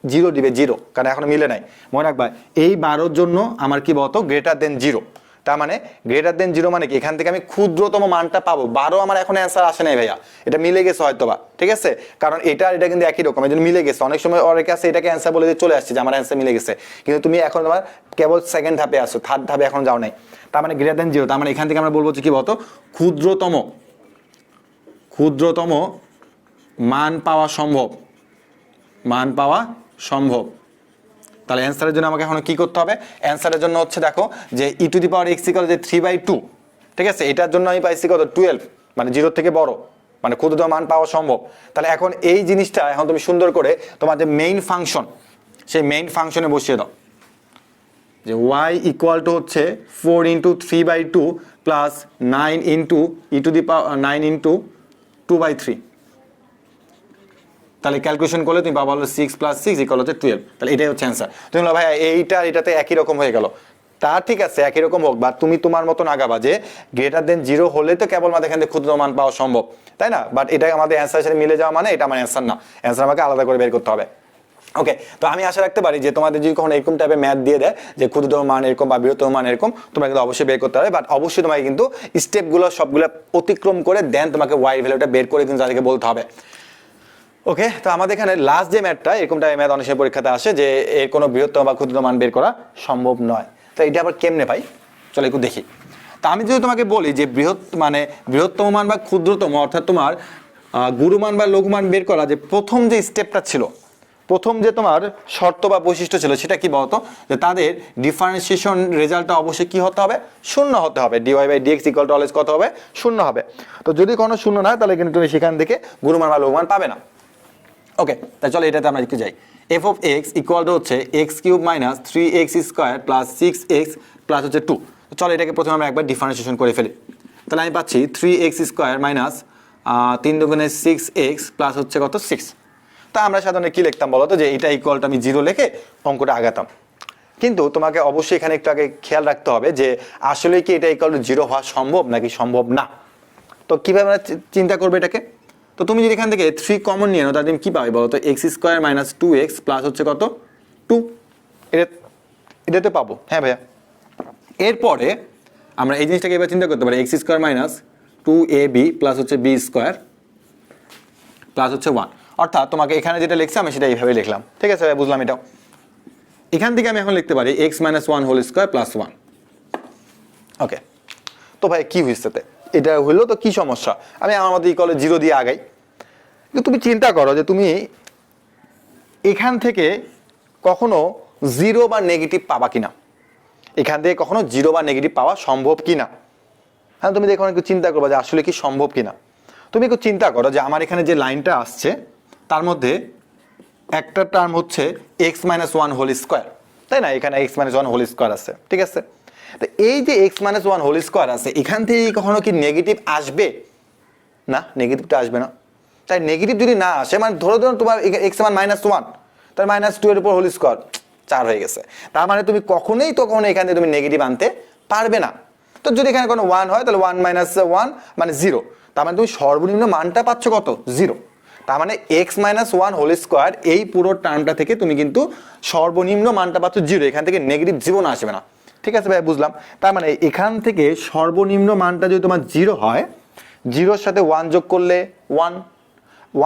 0 দিবে 0, কারণ এখনো মিলে নাই। মনে রাখবা এই 12 জন্য আমার কি বলতো গ্রেটার দেন 0, তার মানে গ্রেটার দেন 0 মানে কি এখান থেকে আমি ক্ষুদ্রতম মানটা পাবো। 12 আমার এখন অ্যান্সার আসে নাই ভাইয়া, এটা মিলে গেছে হয়তোবা, ঠিক আছে, কারণ এটা এটা কিন্তু একই রকম, এই জন্য মিলে গেছে। অনেক সময় অনেকে আছে এটাকে অ্যান্সার বলে দিয়ে চলে আসছে যে আমার অ্যান্সার মিলে গেছে, কিন্তু তুমি এখন তোমার কেবল সেকেন্ড ধাপে আসো, থার্ড ধাপে এখন যাও নাই। তার মানে গ্রেটার দেন 0, তার মানে এখান থেকে আমরা বলবো যে কি বলতো, ক্ষুদ্রতম মান পাওয়া সম্ভব, মান পাওয়া সম্ভব। তাহলে অ্যান্সারের জন্য আমাকে এখন কি করতে হবে, অ্যান্সারের জন্য হচ্ছে দেখো যে e to the power x equal যে 3/2, ঠিক আছে, এটার জন্য আমি পাইছি কত 12, মানে 0 থেকে বড়, মানে ক্ষুদ্রতম মান পাওয়া সম্ভব। তাহলে এখন এই জিনিসটা এখন তুমি সুন্দর করে তোমার যে মেইন ফাংশন, সেই মেইন ফাংশনে বসিয়ে দাও যে y ইকুয়াল টু হচ্ছে 4 × 3/2 প্লাস 9 × ই টু দি পাওয়ার 9 × 2/3। তাহলে ক্যালকুলেশন করলে তুমি পাবা হলো 6 + 6 = হচ্ছে 12। তাহলে এটাই হচ্ছে অ্যান্সার। তুমি বলো ভাই এইটা এটাতে একই রকম হয়ে গেল, তা ঠিক আছে একই রকম হোক, বা তুমি তোমার মতন আগাবা যে গ্রেটার দেন 0 হলে তো কেবল আমাদের এখান থেকে ক্ষুদ্রতম মান পাওয়া সম্ভব, তাই না? বাট এটা আমাদের অ্যান্সারের সাথে মিলে যাওয়া মানে এটা আমার অ্যান্সার না, অ্যান্সার আমাকে আলাদা করে বের করতে হবে। ওকে, তো আমি আশা রাখতে পারি যে তোমাদের যদি কখনো এরকম টাইপের ম্যাথ দিয়ে দেয় যে ক্ষুদ্রতম মান এরকম বা বৃহত্তম মান এরকম, তোমরা কিন্তু অবশ্যই বের করতে হবে। বাট অবশ্যই তোমাকে কিন্তু স্টেপগুলো সবগুলো অতিক্রম করে দেন তোমাকে ওয়াই ভ্যালুটা বের করে কিন্তু তাদেরকে বলতে হবে। ওকে, তো আমাদের এখানে লাস্ট যে ম্যাথটা, এরকম টাইপের ম্যাথ অনেক সময় পরীক্ষাতে আসে যে এর কোনো বৃহত্তম বা ক্ষুদ্রতম মান বের করা সম্ভব নয়। তো এটা আবার কেমনে পাই, চলো একটু দেখি। তা আমি যদি তোমাকে বলি যে বৃহত্তম মান বা ক্ষুদ্রতম, অর্থাৎ তোমার গুরুমান বা লঘুমান বের করা যে প্রথম যে স্টেপটা ছিল, প্রথম যে তোমার শর্ত বা বৈশিষ্ট্য ছিল, সেটা কি বলতো, যে তাদের ডিফারেন্সিয়েশন রেজাল্টটা অবশ্যই কি হতে হবে, শূন্য হতে হবে। dy/dx = অলওয়েজ কত হবে, শূন্য হবে। তো যদি কোনো শূন্য না, তাহলে কিন্তু তুমি সেখান থেকে গুরুমান বা লঘুমান পাবে না। ওকে, তাহলে চলো এটাতে আমরা কি যাই। f(x) = হচ্ছে x³ - 3x² + 6x প্লাস হচ্ছে 2। চলো এটাকে প্রথমে আমরা একবার ডিফারেন্সিয়েশন করে ফেলি। তাহলে আমি পাচ্ছি 3x² - 3 × 6x প্লাস হচ্ছে কত 6। তা আমরা সাধারণত কি লিখতাম বলো তো, যে এটা ইকুয়াল টু আমি 0 লিখে অঙ্কটা আগাতাম। কিন্তু তোমাকে অবশ্যই এখানে একটু আগে খেয়াল রাখতে হবে যে আসলে কি এটা ইকুয়াল টু 0 হওয়া সম্ভব নাকি সম্ভব না। তো কিভাবে আমরা চিন্তা করবে এটাকে, তো তুমি যদি এখান থেকে 3 কমন নিয়ে নাও, তাহলে তুমি কি পাবে বলো তো, x² - 2x প্লাস হচ্ছে কত 2, এটাতে পাবো। হ্যাঁ ভাইয়া, এরপরে আমরা এই জিনিসটাকে এবার চিন্তা করতে পারি, x² - 2ab প্লাস হচ্ছে b² প্লাস হচ্ছে 1। অর্থাৎ তোমাকে এখানে যেটা লিখছি আমি সেটা এইভাবে লিখলাম, ঠিক আছে ভাই, বুঝলাম এটাও। এখান থেকে আমি এখন লিখতে পারি x - 1² প্লাস 1। ওকে, তো ভাই কি হয়েছে, এটা হইলো তো কি সমস্যা, আমি আমার মতো ইকুয়াল 0 দিয়ে আগাই। কিন্তু তুমি চিন্তা করো যে তুমি এখান থেকে কখনো 0 বা নেগেটিভ পাবা কিনা, এখান থেকে কখনো 0 বা নেগেটিভ পাওয়া সম্ভব কিনা। হ্যাঁ, তুমি দেখো একটু চিন্তা করবা যে আসলে কি সম্ভব কিনা। তুমি একটু চিন্তা করো যে আমার এখানে যে লাইনটা আসছে তার মধ্যে একটা টার্ম হচ্ছে x - 1² তাই না, এখানে x - 1² আছে, ঠিক আছে। তো এই যে x - 1² আছে, এখান থেকে কখনো কি নেগেটিভ আসবে না, নেগেটিভটা আসবে না। তাই নেগেটিভ যদি না আসে, মানে ধরো তোমার x -1, তার -2 এর উপর হোল স্কোয়ার 4 হয়ে গেছে, তার মানে তুমি কখনোই তো কখনো এখান থেকে তুমি নেগেটিভ আনতে পারবে না। তো যদি এখানে কোনো 1 হয়, তাহলে 1 - 1 মানে 0, তার মানে তুমি সর্বনিম্ন মানটা পাচ্ছ কত, 0। তার মানে x - 1² এই পুরো টার্মটা থেকে তুমি কিন্তু সর্বনিম্ন মানটা পাচ্ছ 0, এখান থেকে নেগেটিভ জীবন আসবে না, ঠিক আছে ভাই, বুঝলাম। তার মানে এখান থেকে সর্বনিম্ন মানটা যদি তোমার 0 হয়, 0-র সাথে 1 যোগ করলে 1,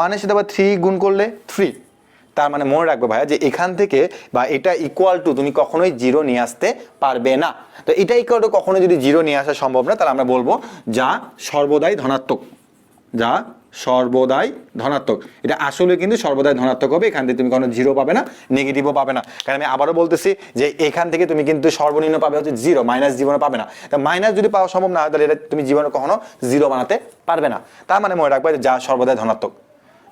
1-এর সাথে আবার 3 গুণ করলে 3। তার মানে মনে রাখবে ভাইয়া যে এখান থেকে বা এটা ইকুয়াল টু তুমি কখনোই 0 নিয়ে আসতে পারবে না। তো এটা ইকুয়াল টু কখনো যদি 0 নিয়ে আসা সম্ভব না, তাহলে আমরা বলবো যা সর্বদাই ধনাত্মক, যা সর্বদাই ধনাত্মক। এটা আসলে কিন্তু সর্বদাই ধনাত্মক হবে, এখান থেকে তুমি কোনো 0 পাবে না, নেগেটিভও পাবে না। কারণ আমি আবারও বলতেছি যে এখান থেকে তুমি কিন্তু সর্বনিম্ন পাবে হচ্ছে 0, মাইনাস জীবনে পাবে না। তা মাইনাস যদি পাওয়া সম্ভব না হয়, তাহলে এটা তুমি জীবনে কখনো 0 বানাতে পারবে না। তার মানে মনে রাখবে যে যা সর্বদাই ধনাত্মক।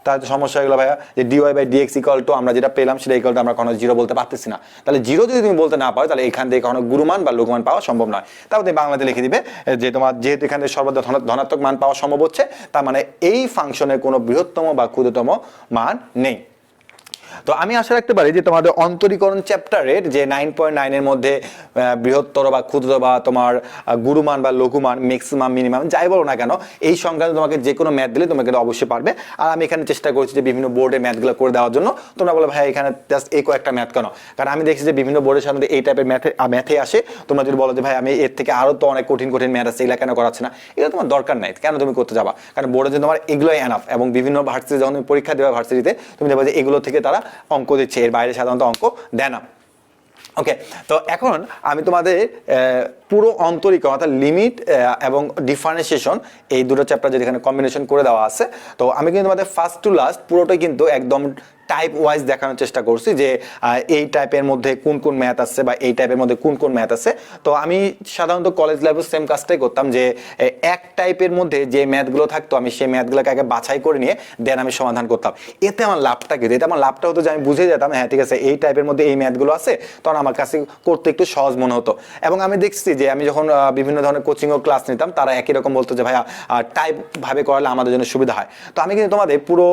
তাহলে তো সমস্যা হয়ে গেল ভাইয়া যে dy/dx = আমরা যেটা পেলাম সেটা ইকুয়াল টু আমরা কোনো 0 বলতে পারতেছি না। তাহলে 0 যদি তুমি বলতে না পারো, তাহলে এখান থেকে কোনো গুরুমান বা লঘুমান পাওয়া সম্ভব নয়। তারপর তুমি বাংলাতে লিখে দিবে যে তোমার যেহেতু এখান থেকে সর্বদা ধনাত্মক মান পাওয়া সম্ভব হচ্ছে, তার মানে এই ফাংশনের কোনো বৃহত্তম বা ক্ষুদ্রতম মান নেই। তো আমি আশা রাখতে পারি যে তোমাদের অন্তরীকরণ চ্যাপ্টারের যে 9.9 এর মধ্যে বৃহত্তর বা ক্ষুদ্র বা তোমার গুরুমান বা লঘুমান, ম্যাক্সিমাম, মিনিমাম যাই বলো না কেন, এই সংক্রান্ত তোমাকে যে কোনো ম্যাথ দিলে তোমাকে অবশ্যই পারবে। আর আমি এখানে চেষ্টা করছি যে বিভিন্ন বোর্ডে ম্যাথগুলো করে দেওয়ার জন্য। তোমরা বলো ভাই এখানে জাস্ট এই কয়েকটা ম্যাথ কেন, কারণ আমি দেখছি যে বিভিন্ন বোর্ডের সামনে এই টাইপের ম্যাথে আসে। তোমরা যদি বলো যে ভাই আমি এর থেকে আরো তো অনেক কঠিন কঠিন ম্যাথ আছে, এগুলা কেন করাচ্ছে না, এগুলো তোমার দরকার নাই, কেন তুমি করতে যাবা? কারণ বোর্ডে যে তোমার এগুলোই এনাফ, এবং বিভিন্ন ভার্সিটি যখন তুমি পরীক্ষা দেওয়া ভার্সিটিতে তুমি দেখবে যে এগুলো থেকে তারা অঙ্ক দিচ্ছে, এর বাইরে সাধারণত অঙ্ক দেয় না। ওকে, তো এখন আমি তোমাদের পুরো অন্তরীকরণ অর্থাৎ লিমিট এবং ডিফারেন্সিয়েশন এই দুটো চ্যাপ্টার যেখানে কম্বিনেশন করে দেওয়া আছে, তো আমি কিন্তু তোমাদের ফার্স্ট টু লাস্ট পুরোটাই কিন্তু একদম টাইপ ওয়াইজ দেখানোর চেষ্টা করছি যে এই টাইপের মধ্যে কোন কোন ম্যাথ আছে বা এই টাইপের মধ্যে কোন কোন ম্যাথ আছে। তো আমি সাধারণত কলেজ লাইফে সেম কাজটাই করতাম যে এক টাইপের মধ্যে যে ম্যাথগুলো থাকতো আমি সেই ম্যাথগুলোকে আগে বাছাই করে নিয়ে দেন আমি সমাধান করতাম। এতে আমার লাভটা কি? এতে আমার লাভটা হতো যে আমি বুঝে যেতাম হ্যাঁ ঠিক আছে এই টাইপের মধ্যে এই ম্যাথগুলো আছে, তখন আমার কাছে করতে একটু সহজ মনে হতো। এবং আমি দেখছি যে আমি যখন বিভিন্ন ধরনের কোচিং ও ক্লাস নিতাম তারা একই রকম বলতো যে ভাইয়া টাইপ ভাবে করালে আমাদের জন্য সুবিধা হয়। তো আমি কিন্তু তোমাদের পুরো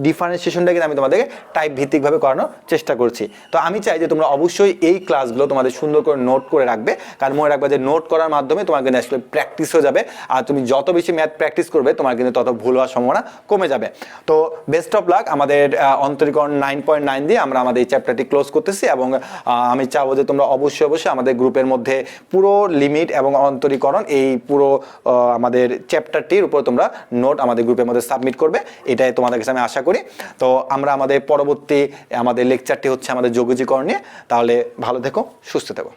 ডিফারেন্সিয়েশনটা কিন্তু আমি তোমাদের টাইপ ভিত্তিকভাবে করানোর চেষ্টা করছি। তো আমি চাই যে তোমরা অবশ্যই এই ক্লাসগুলো তোমাদের সুন্দর করে নোট করে রাখবে, কারণ মনে রাখবে যে নোট করার মাধ্যমে তোমার কিন্তু আসলে প্র্যাকটিস হয়ে যাবে। আর তুমি যত বেশি ম্যাথ প্র্যাকটিস করবে তোমার কিন্তু তত ভুল হওয়ার সম্ভাবনা কমে যাবে। তো বেস্ট অফ লাক। আমাদের অন্তরীকরণ 9.9 দিয়ে আমরা আমাদের এই চ্যাপ্টারটি ক্লোজ করতেছি, এবং আমি চাবো যে তোমরা অবশ্যই আমাদের গ্রুপের মধ্যে পুরো লিমিট এবং অন্তরীকরণ এই পুরো আমাদের চ্যাপ্টারটির উপর তোমরা নোট আমাদের গ্রুপের মধ্যে সাবমিট করবে, এটাই তোমাদের কাছে আমি আশা করি। তো আমরা আমাদের পরবর্তী আমাদের লেকচারটি হচ্ছে আমাদের যোগজীকরণ নিয়ে। তাহলে ভালো থেকো, সুস্থ থেকো।